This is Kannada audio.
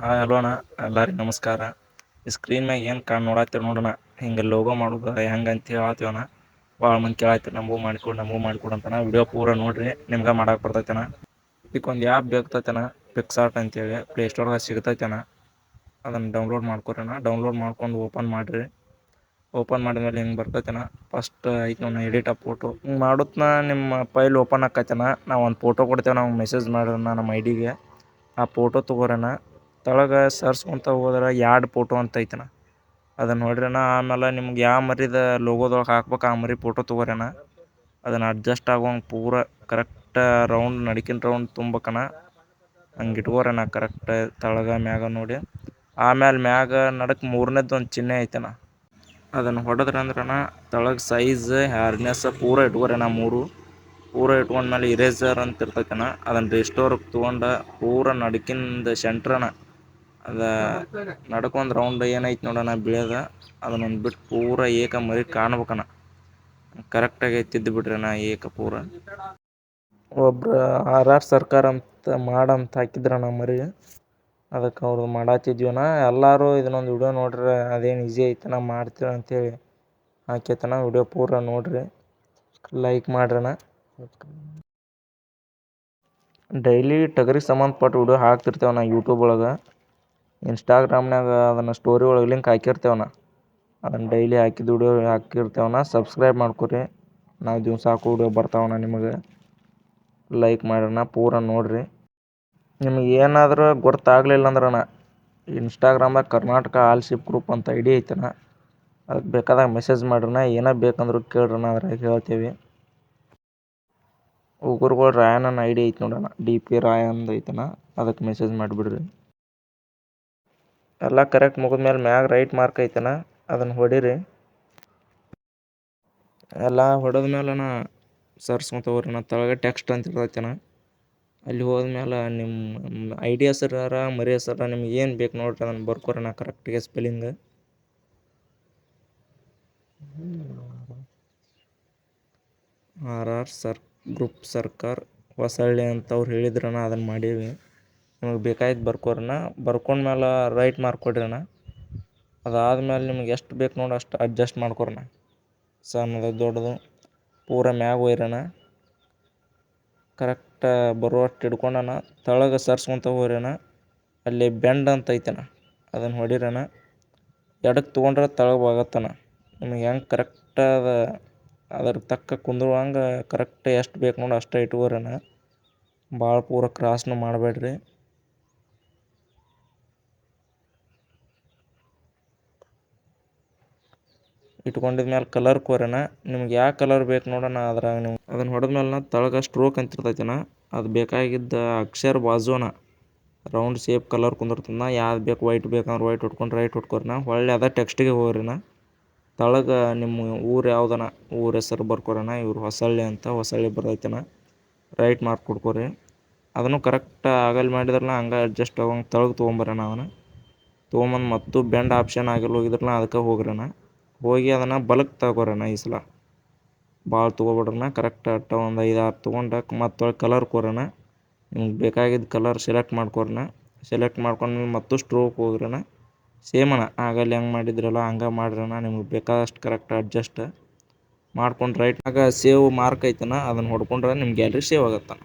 ಹಲೋ ಅಣ್ಣ. ಎಲ್ಲರಿಗೆ ನಮಸ್ಕಾರ. ಈ ಸ್ಕ್ರೀನ್ ಮ್ಯಾಗ ಏನು ನೋಡತ್ತೀರಿ ನೋಡೋಣ, ಹಿಂಗೆ ಲೋಗೋ ಮಾಡೋದು ಹೆಂಗೆ ಅಂತ ಹೇಳ್ತೀವಣ್ಣ. ಭಾಳ ಮಂದಿ ಕೇಳತ್ತೀರಿ ನಮಗೂ ಮಾಡಿಕೊಡು ಅಂತಾನೆ. ವಿಡಿಯೋ ಪೂರ ನೋಡ್ರಿ, ನಿಮ್ಗೆ ಮಾಡಕ್ಕೆ ಬರ್ತೈತೆಣ್ಣ. ಇದಕ್ಕೊಂದು ಆ್ಯಪ್ ಬೇಕಾಗ್ತೈತೆಣ್ಣ, ಪಿಕ್ಸಾರ್ಟ್ ಅಂತೇಳಿ. ಪ್ಲೇಸ್ಟೋರ್ದಾಗ ಸಿಗ್ತೈತೆಣ್ಣ. ಅದನ್ನು ಡೌನ್ಲೋಡ್ ಮಾಡ್ಕೊರಣ್ಣ. ಡೌನ್ಲೋಡ್ ಮಾಡ್ಕೊಂಡು ಓಪನ್ ಮಾಡಿರಿ. ಓಪನ್ ಮಾಡಿದ್ಮೇಲೆ ಹಿಂಗೆ ಬರ್ತೈತೆಣ್ಣ. ಫಸ್ಟ್ ಐತೆ ನಾನು ಎಡಿಟ್ ಆ ಫೋಟೋ ಹಿಂಗೆ ಮಾಡುತ್ತನ ನಿಮ್ಮ ಫೈಲ್ ಓಪನ್ ಆಕೈತೆಣ್ಣ. ನಾವು ಒಂದು ಫೋಟೋ ಕೊಡ್ತೇವೆ, ನಾವು ಮೆಸೇಜ್ ಮಾಡೋಣ ನಮ್ಮ ಐಡಿಗೆ. ಆ ಫೋಟೋ ತೊಗೊರಣ್ಣ. ತಳಗೆ ಸರ್ಚ್ಕೊಂತ ಹೋದ್ರೆ ಯಾಡ್ ಫೋಟೋ ಅಂತ ಐತಣ್ಣ. ಅದನ್ನು ನೋಡ್ರಣ್ಣ. ಆಮೇಲೆ ನಿಮ್ಗೆ ಯಾವ ಮರಿದ ಲೋಗೋದೊಳಗೆ ಹಾಕ್ಬೇಕು ಆ ಮರಿ ಫೋಟೋ ತೊಗೊರಣ್ಣ. ಅದನ್ನು ಅಡ್ಜಸ್ಟ್ ಆಗೋಂಗೆ ಪೂರ ಕರೆಕ್ಟ್ ರೌಂಡ್ ನಡಿಕಿನ ರೌಂಡ್ ತುಂಬಬೇಕಣ್ಣ. ಹಂಗೆ ಇಟ್ಕೋರಣ್ಣ ಕರೆಕ್ಟ್ ತಳಗ ಮ್ಯಾಗ ನೋಡಿ. ಆಮೇಲೆ ಮ್ಯಾಗ ನಡಕ್ಕೆ ಮೂರನೇದು ಒಂದು ಚಿಹ್ನೆ ಐತಣ್ಣ. ಅದನ್ನು ಹೊಡೆದ್ರಂದ್ರಣ್ಣ ತಳಗೆ ಸೈಜ್ ಹಾರ್ಡ್ನೆಸ್ ಪೂರ ಇಟ್ಕೋರಣ್ಣ. ಪೂರ ಇಟ್ಕೊಂಡ್ಮೇಲೆ ಇರೇಸರ್ ಅಂತ ಇರ್ತೈತಣ್ಣ. ಅದನ್ನು ರಿಸ್ಟೋರ್ಗೆ ತೊಗೊಂಡು ಪೂರ ನಡಕಿಂದ ಸೆಂಟ್ರಣ್ಣ. ಅದು ನಡ್ಕೊಂಡ್ ರೌಂಡ್ ಏನೈತೆ ನೋಡೋಣ ಬಿಳಿಯದ, ಅದನ್ನೊಂದು ಬಿಟ್ಟು ಪೂರ ಏಕ ಮರಿ ಕಾಣ್ಬೇಕಣ್ಣ. ಕರೆಕ್ಟಾಗಿ ತಿದ್ದು ಬಿಡ್ರಣ್ಣ ಏಕ ಪೂರ. ಒಬ್ರು RR ಸರ್ಕಾರ ಅಂತ ಮಾಡಂತ ಹಾಕಿದ್ರಣ್ಣ ಮರಿ. ಅದಕ್ಕೆ ಅವ್ರು ಮಾಡತ್ತಿದ್ವಣ್ಣ. ಎಲ್ಲರೂ ಇದನ್ನೊಂದು ವಿಡಿಯೋ ನೋಡ್ರಿ, ಅದೇನು ಈಸಿ ಐತಣ್ಣ, ಮಾಡ್ತೀವಿ ಅಂತೇಳಿ ಹಾಕೈತಣ್ಣ. ವಿಡಿಯೋ ಪೂರ ನೋಡ್ರಿ, ಲೈಕ್ ಮಾಡ್ರಣ್ಣ. ಡೈಲಿ ಟಗರಿಗೆ ಸಂಬಂಧಪಟ್ಟ ವಿಡಿಯೋ ಹಾಕ್ತಿರ್ತೇವಣ್ಣ ಯೂಟ್ಯೂಬ್ ಒಳಗೆ. ಇನ್ಸ್ಟಾಗ್ರಾಮ್ನಾಗ ಅದನ್ನು ಸ್ಟೋರಿ ಒಳಗೆ ಲಿಂಕ್ ಹಾಕಿರ್ತೇವಣ್ಣ. ಅದನ್ನು ಡೈಲಿ ಹಾಕಿದ ವಿಡಿಯೋ ಹಾಕಿರ್ತೇವಣ್ಣ. ಸಬ್ಸ್ಕ್ರೈಬ್ ಮಾಡ್ಕೊರಿ. ನಾವು ದಿವಸ ಹಾಕೋ ವಿಡಿಯೋ ಬರ್ತಾವಣ್ಣ ನಿಮಗೆ. ಲೈಕ್ ಮಾಡೋಣ, ಪೂರ ನೋಡಿರಿ. ನಿಮಗೆ ಏನಾದರೂ ಗೊತ್ತಾಗಲಿಲ್ಲ ಅಂದ್ರಣ್ಣ, ಇನ್ಸ್ಟಾಗ್ರಾಮ್ದಾಗ ಕರ್ನಾಟಕ ಆಲ್ ಶಿಪ್ ಗ್ರೂಪ್ ಅಂತ ID ಐತಣ್ಣ. ಅದಕ್ಕೆ ಬೇಕಾದಾಗ ಮೆಸೇಜ್ ಮಾಡ್ರಣ್ಣ. ಏನೋ ಬೇಕಂದ್ರೂ ಕೇಳ್ರಣ್ಣ, ಅದ್ರಾಗ ಹೇಳ್ತೇವೆ. ಉಗುರುಗಳು ರಾಯಣ್ಣನ ID ಐತೆ ನೋಡೋಣ, DP ರಾಯಣ್ಣದು ಐತಣ್ಣ. ಅದಕ್ಕೆ ಮೆಸೇಜ್ ಮಾಡಿಬಿಡ್ರಿ. ಎಲ್ಲ ಕರೆಕ್ಟ್ ಮುಗಿದ್ಮೇಲೆ ಮ್ಯಾಗ ರೈಟ್ ಮಾರ್ಕ್ ಐತಣ್ಣ, ಅದನ್ನು ಹೊಡೀರಿ. ಎಲ್ಲ ಹೊಡೆದ್ಮೇಲಣ್ಣ ಸರ್ಚ್ಕೊಂತ ಹೋಗ್ರಣ್ಣ. ತಳಗೆ ಟೆಕ್ಸ್ಟ್ ಅಂತ ಇರ್ತೈತಣ್ಣ. ಅಲ್ಲಿ ಹೋದ್ಮೇಲೆ ನಿಮ್ಮ ID ಹೆಸರಾರ ಮರಿ ಹೆಸರ ನಿಮ್ಗೆ ಏನು ಬೇಕು ನೋಡ್ರಿ ಅದನ್ನು ಬರ್ಕೊರಣ್ಣ ಕರೆಕ್ಟಿಗೆ ಸ್ಪೆಲ್ಲಿಂಗ್. RR ಗ್ರೂಪ್ ಸರ್ಕಾರ ಹೊಸಳ್ಳಿ ಅಂತ ಅವ್ರು ಹೇಳಿದ್ರಣ್ಣ. ಅದನ್ನು ಮಾಡೀವಿ. ನಿಮಗೆ ಬೇಕಾಯ್ತು ಬರ್ಕೊರಣ್ಣ. ಬರ್ಕೊಂಡ್ಮೇಲೆ ರೈಟ್ ಮಾರ್ಕ್ ಕೊಡ್ರಣ್ಣ. ಅದಾದ್ಮೇಲೆ ನಿಮ್ಗೆ ಎಷ್ಟು ಬೇಕು ನೋಡಿ ಅಷ್ಟು ಅಡ್ಜಸ್ಟ್ ಮಾಡ್ಕೊರಣ್ಣ. ಸಣ್ಣದು ದೊಡ್ಡದು ಪೂರ ಮ್ಯಾಗ ಒಯ್ರಣ್ಣ. ಕರೆಕ್ಟ್ ಬರುವಷ್ಟು ಹಿಡ್ಕೊಂಡಣ್ಣ ತಳಗೆ ಸರ್ಚ್ಕೊಂತ ಹೋಗ್ರಣ್ಣ. ಅಲ್ಲಿ ಬೆಂಡ್ ಅಂತ ಐತಣ್ಣ, ಅದನ್ನು ಹೊಡೀರಣ್ಣ. ಎಡಕ್ಕೆ ತೊಗೊಂಡ್ರೆ ತಳಗೆ ಹೋಗತ್ತಣ್ಣ. ನಿಮಗೆ ಹೆಂಗೆ ಕರೆಕ್ಟ್ ಅದ್ರ ತಕ್ಕ ಕುಂದ್ರುವಂಗೆ ಕರೆಕ್ಟ್ ಎಷ್ಟು ಬೇಕು ನೋಡಿ ಅಷ್ಟೇ ಇಟ್ಕೋರಣ್ಣ. ಭಾಳ ಪೂರ ಕ್ರಾಸ್ನು ಮಾಡಬೇಡ್ರಿ. ಇಟ್ಕೊಂಡಿದ್ಮೇಲೆ ಕಲರ್ ಕೋರಣ್ಣ. ನಿಮ್ಗೆ ಯಾವ ಕಲರ್ ಬೇಕು ನೋಡೋಣ ಅದ್ರಾಗ ನೀವು ಅದನ್ನು ಹೊಡೆದ್ಮೇಲೆ ತಳಗೆ ಸ್ಟ್ರೋಕ್ ಅಂತ ಇರ್ತೈತಣ್ಣ. ಅದು ಬೇಕಾಗಿದ್ದ ಅಕ್ಷರ ಬಾಜುನ ರೌಂಡ್ ಶೇಪ್ ಕಲರ್ ಕುಂದಿರ್ತದಣ್ಣ. ಯಾವ್ದು ಬೇಕು ವೈಟ್ ಬೇಕಂದ್ರೆ ವೈಟ್ ಹೊಡ್ಕೊಂಡು ರೈಟ್ ಹೊಡ್ಕೊರಣ್ಣ. ಹೊಳ್ಳಿ ಅದ ಟೆಕ್ಸ್ಟಿಗೆ ಹೋಗ್ರಣ್ಣ. ತಳಗೆ ನಿಮ್ಮ ಊರು ಯಾವ್ದಣ್ಣ ಊರ ಹೆಸರು ಬರ್ಕೊರಣ್ಣ. ಇವ್ರು ಹೊಸಳ್ಳಿ ಅಂತ, ಹೊಸಳ್ಳಿ ಬರ್ತೈತಣ್ಣ. ರೈಟ್ ಮಾರ್ಕ್ ಕೊಡ್ಕೊರಿ. ಅದನ್ನು ಕರೆಕ್ಟ್ ಆಗಲ್ ಮಾಡಿದ್ರಲ್ಲ ಹಂಗೆ ಅಡ್ಜಸ್ಟ್ ಆಗೋಂಗೆ ತಳಗೆ ತೊಗೊಂಬರೋಣ. ಅವನ್ನ ತೊಗೊಂಬಂದು ಮತ್ತು ಬೆಂಡ್ ಆಪ್ಷನ್ ಆಗಿಲ್ಲ ಹೋಗಿದ್ರಲ್ಲ ಅದಕ್ಕೆ ಹೋಗ್ರಣ್ಣ. ಹೋಗಿ ಅದನ್ನು ಬಲಕ್ಕೆ ತಗೋರಣ್ಣ. ಈ ಸಲ ಭಾಳ ತೊಗೊಬೇಡ್ರಣ್ಣ. ಕರೆಕ್ಟ್ ಅಟ್ಟ ಒಂದು 5-6 ತೊಗೊಂಡಾಕ ಮತ್ತು ಕಲರ್ ಕೋರಣ್ಣ. ನಿಮ್ಗೆ ಬೇಕಾಗಿದ್ದ ಕಲರ್ ಸೆಲೆಕ್ಟ್ ಮಾಡ್ಕೊರಣ್ಣ. ಸೆಲೆಕ್ಟ್ ಮಾಡ್ಕೊಂಡ್ಮೇಲೆ ಮತ್ತು ಸ್ಟ್ರೋಕ್ ಹೋಗ್ರಣ್ಣ. ಸೇಮ್ ಅಣ್ಣ ಆಗಲ್ಲಿ ಹೆಂಗೆ ಮಾಡಿದ್ರಲ್ಲ ಹಂಗೆ ಮಾಡ್ರಣ್ಣ. ನಿಮ್ಗೆ ಬೇಕಾದಷ್ಟು ಕರೆಕ್ಟ್ ಅಡ್ಜಸ್ಟ್ ಮಾಡ್ಕೊಂಡು ರೈಟ್ನಾಗ ಸೇವ್ ಮಾರ್ಕ್ ಐತಣ್ಣ, ಅದನ್ನು ಹೊಡ್ಕೊಂಡ್ರೆ ನಿಮ್ಮ ಗ್ಯಾಲ್ರಿ ಸೇವ್ ಆಗತ್ತೆ.